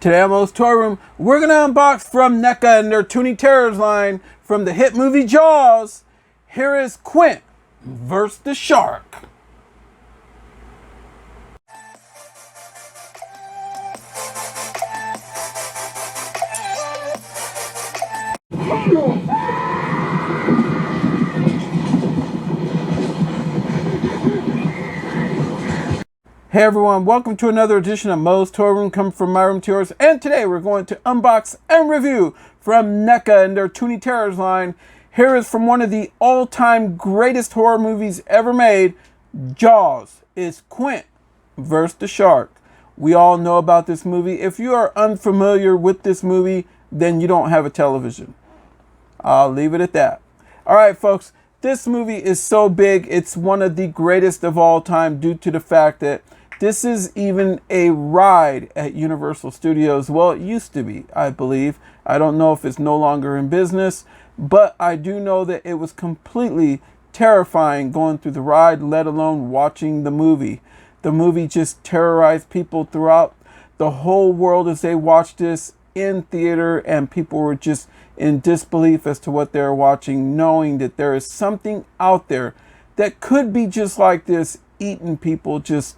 Today on MOE'S Toy Room, we're going to unbox from NECA and their Toony Terrors line from the hit movie Jaws. Here is Quint versus the Shark. Hey everyone, welcome to another edition of MOE'S Toy Room, coming from my room to yours. And today we're going to unbox and review from NECA and their Toony Terrors line. Here is from one of the all-time greatest horror movies ever made, Jaws. It's Quint versus the Shark. We all know about this movie. If you are unfamiliar with this movie, then you don't have a television. I'll leave it at that. All right, folks, this movie is so big. It's one of the greatest of all time due to the fact that this is even a ride at Universal Studios. Well, it used to be, I believe. I don't know if it's no longer in business, but I do know that it was completely terrifying going through the ride, let alone watching the movie. The movie just terrorized people throughout the whole world as they watched this in theater, and people were just in disbelief as to what they were watching, knowing that there is something out there that could be just like this, eating people. Just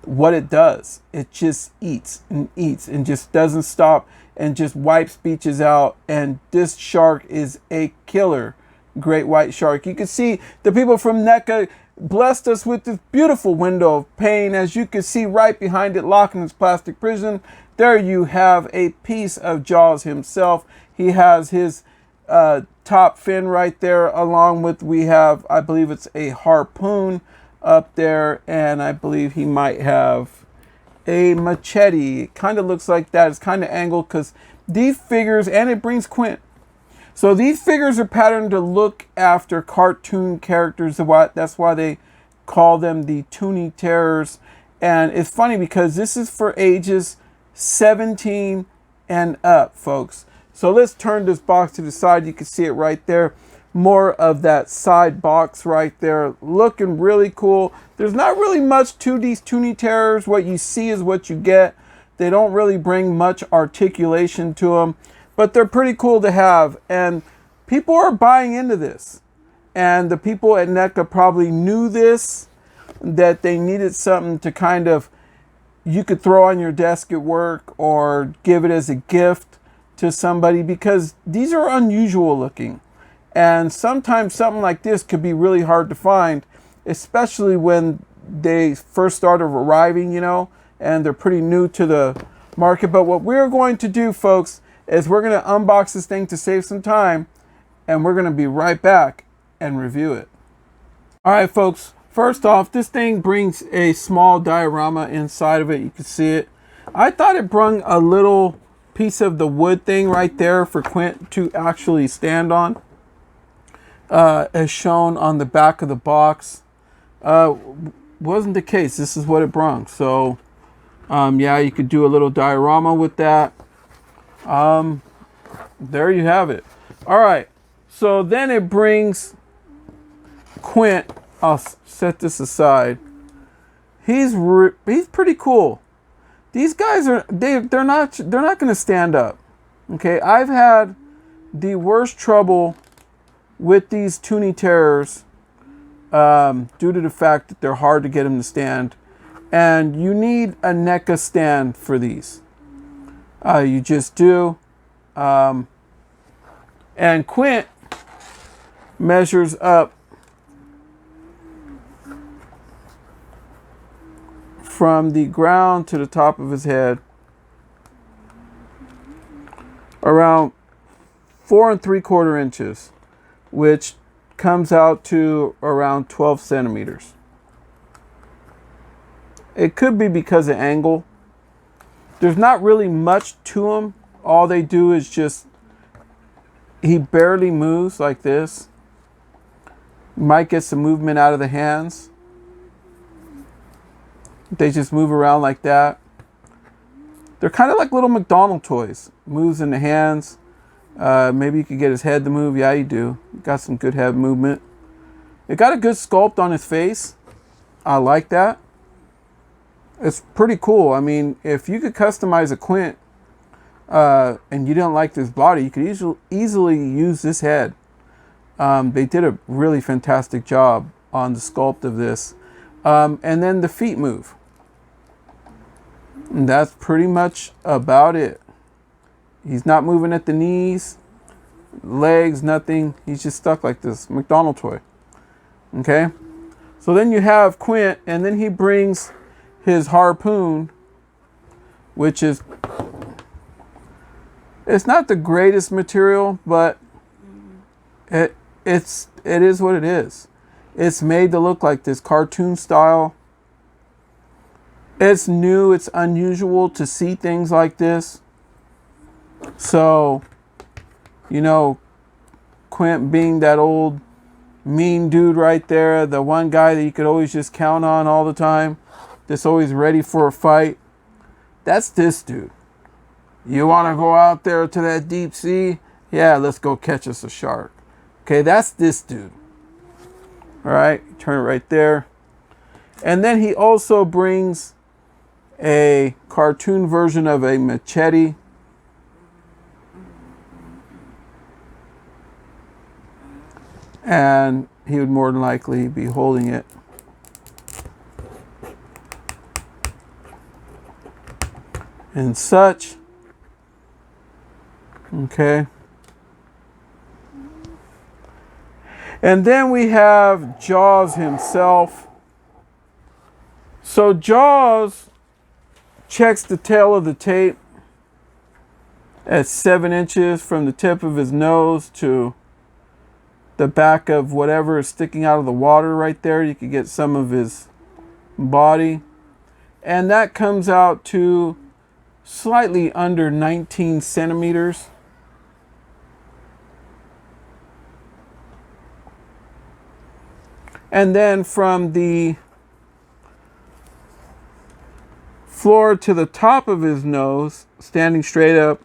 what it does, it just eats and just doesn't stop and just wipes beaches out. And this shark is a killer great white shark. You can see the people from NECA blessed us with this beautiful window of pain. As you can see right behind it, locked in its plastic prison, there you have a piece of Jaws himself. He has his top fin right there, along with, we have, I believe it's a harpoon up there, and I believe he might have a machete. It kind of looks like that. It's kind of angled because these figures, and it brings Quint. So these figures are patterned to look after cartoon characters. That's why they call them the Toony Terrors. And it's funny because this is for ages 17 and up, folks. So let's turn this box to the side. You can see it right there. More of that side box right there, looking really cool. There's not really much to these Toony Terrors. What you see is what you get. They don't really bring much articulation to them, but they're pretty cool to have. And people are buying into this. And the people at NECA probably knew this, that they needed something to kind of, you could throw on your desk at work or give it as a gift to somebody, because these are unusual looking. And sometimes something like this could be really hard to find, especially when they first started arriving, you know, and they're pretty new to the market. But what we're going to do, folks, is we're going to unbox this thing to save some time, and we're going to be right back and review it. All right, folks, first off, this thing brings a small diorama inside of it. You can see it. I thought it brought a little piece of the wood thing right there for Quint to actually stand on. As shown on the back of the box, wasn't the case. This is what it brought. So yeah, you could do a little diorama with that. There you have it. All right, so then it brings Quint. I'll set this aside. He's pretty cool. These guys are they're not going to stand up. Okay, I've had the worst trouble with these Toony Terrors due to the fact that they're hard to get them to stand, and you need a NECA stand for these. You just do. And Quint measures up from the ground to the top of his head around 4 3/4 inches, which comes out to around 12 centimeters. It could be because of angle. There's not really much to him. All they do is just, he barely moves like this. You might get some movement out of the hands. They just move around like that. They're kind of like little McDonald toys. Moves in the hands. Maybe you could get his head to move. Yeah, you do. Got some good head movement. It got a good sculpt on his face. I like that. It's pretty cool. I mean, if you could customize a Quint and you didn't like this body, you could easily use this head. They did a really fantastic job on the sculpt of this. And then the feet move. And that's pretty much about it. He's not moving at the knees, legs, nothing. He's just stuck like this McDonald's toy. Okay? So then you have Quint, and then he brings his harpoon, which is, it's not the greatest material, but it is what it is. It's made to look like this cartoon style. It's new, it's unusual to see things like this. So, you know, Quint being that old mean dude right there, the one guy that you could always just count on all the time, that's always ready for a fight, that's this dude. You want to go out there to that deep sea? Yeah, let's go catch us a shark. Okay, that's this dude. All right, turn it right there. And then he also brings a cartoon version of a machete. And he would more than likely be holding it. And such. Okay. And then we have Jaws himself. So Jaws checks the tail of the tape at 7 inches from the tip of his nose to the back of whatever is sticking out of the water right there. You could get some of his body. And that comes out to slightly under 19 centimeters. And then from the floor to the top of his nose, standing straight up,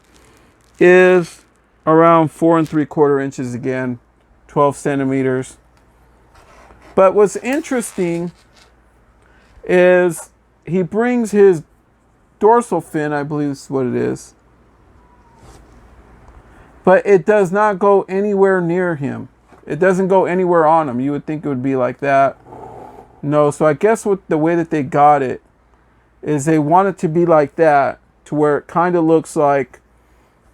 is around 4 3/4 inches again, 12 centimeters. But what's interesting is he brings his dorsal fin, I believe is what it is, but it does not go anywhere near him. It doesn't go anywhere on him. You would think it would be like that. No, so I guess with the way that they got it is they want it to be like that, to where it kind of looks like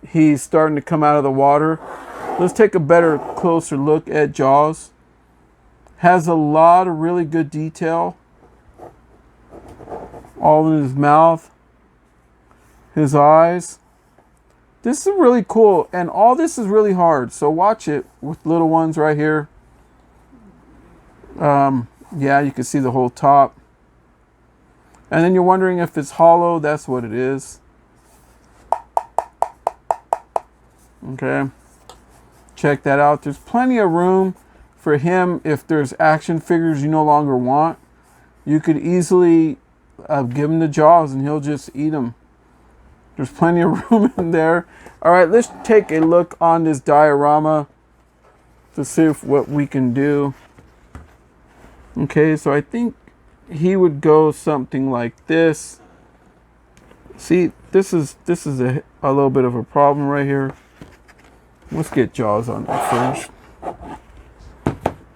he's starting to come out of the water. Let's take a better, closer look at Jaws. Has a lot of really good detail. All in his mouth, his eyes. This is really cool, and all this is really hard, so watch it with little ones right here. Yeah, you can see the whole top. And then you're wondering if it's hollow. That's what it is. Okay. Check that out. There's plenty of room for him if there's action figures you no longer want. You could easily give him the Jaws and he'll just eat them. There's plenty of room in there. All right, let's take a look on this diorama to see what we can do. Okay, so I think he would go something like this. See, this is a little bit of a problem right here. Let's get Jaws on there first.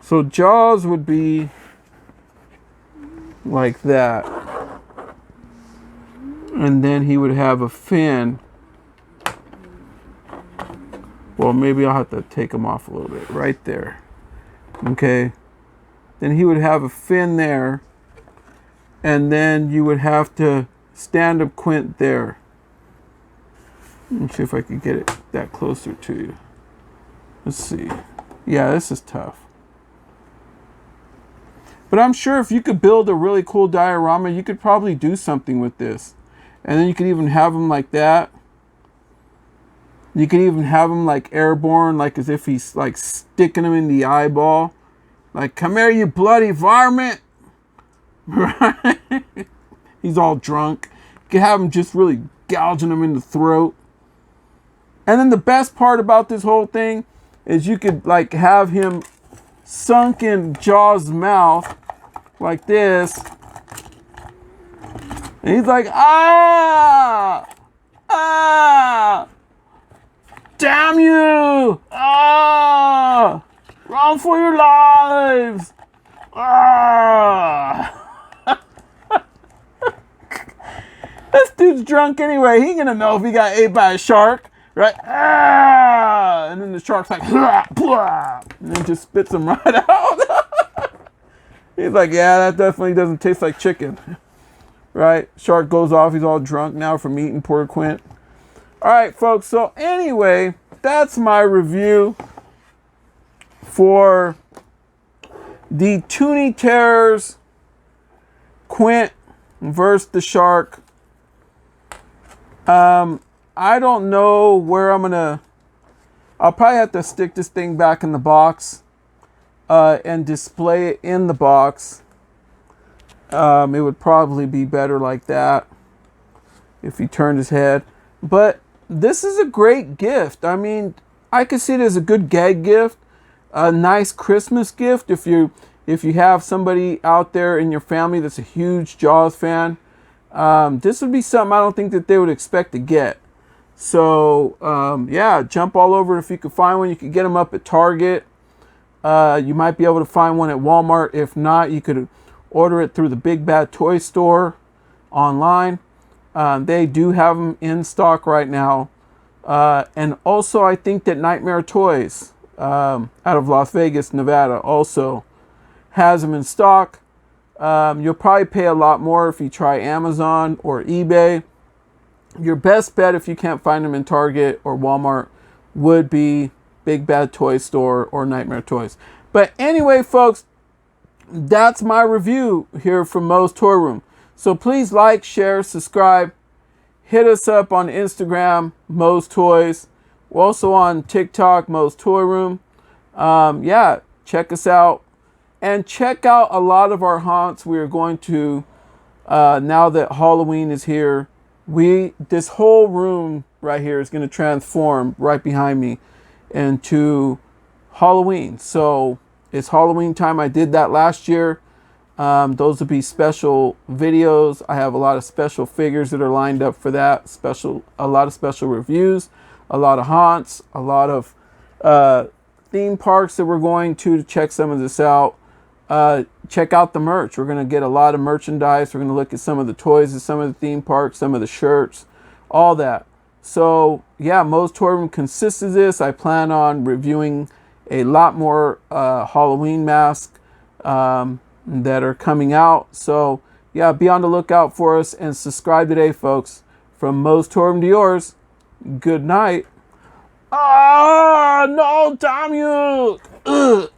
So Jaws would be like that. And then he would have a fin. Well, maybe I'll have to take him off a little bit right there. Okay. Then he would have a fin there. And then you would have to stand up Quint there. Let's see if I can get it that closer to you. Let's see. Yeah, this is tough. But I'm sure if you could build a really cool diorama, you could probably do something with this. And then you could even have him like that. You could even have him like airborne, like as if he's like sticking him in the eyeball. Like, come here, you bloody varmint. Right? He's all drunk. You could have him just really gouging him in the throat. And then the best part about this whole thing is you could like have him sunk in Jaws' mouth like this. And he's like, ah, ah, damn you! Ah! Run for your lives! Ah! This dude's drunk anyway. He gonna know if he got ate by a shark, right? Ah! And then the shark's like, blah, blah, and then just spits him right out. He's like, yeah, that definitely doesn't taste like chicken, right? Shark goes off. He's all drunk now from eating poor Quint. All right, folks. So anyway, that's my review for the Toony Terrors Quint versus the shark. I don't know where I'm gonna. I'll probably have to stick this thing back in the box and display it in the box. It would probably be better like that if he turned his head. But this is a great gift. I mean, I could see it as a good gag gift, a nice Christmas gift if you have somebody out there in your family that's a huge Jaws fan. This would be something I don't think that they would expect to get. So, yeah, jump all over it if you could find one. You could get them up at Target. You might be able to find one at Walmart. If not, you could order it through the Big Bad Toy Store online. They do have them in stock right now. And also, I think that Nightmare Toys out of Las Vegas, Nevada, also has them in stock. You'll probably pay a lot more if you try Amazon or eBay. Your best bet if you can't find them in Target or Walmart would be Big Bad Toy Store or Nightmare Toys. But anyway, folks, that's my review here from Moe's Toy Room. So please like, share, subscribe. Hit us up on Instagram, Moe's Toys. We're also on TikTok, Moe's Toy Room. Yeah, check us out. And check out a lot of our haunts. We are going to, now that Halloween is here, this whole room right here is going to transform right behind me into Halloween. So it's Halloween time. I did that last year. Those will be special videos. I have a lot of special figures that are lined up for that. A lot of special reviews, a lot of haunts, a lot of theme parks that we're going to check some of this out. Check out the merch. We're going to get a lot of merchandise. We're going to look at some of the toys at some of the theme parks, some of the shirts, all that. So, yeah, Moe's Toy Room consists of this. I plan on reviewing a lot more Halloween masks that are coming out. So, yeah, be on the lookout for us and subscribe today, folks. From Moe's Toy Room to yours, good night. Ah, no, damn you! Ugh.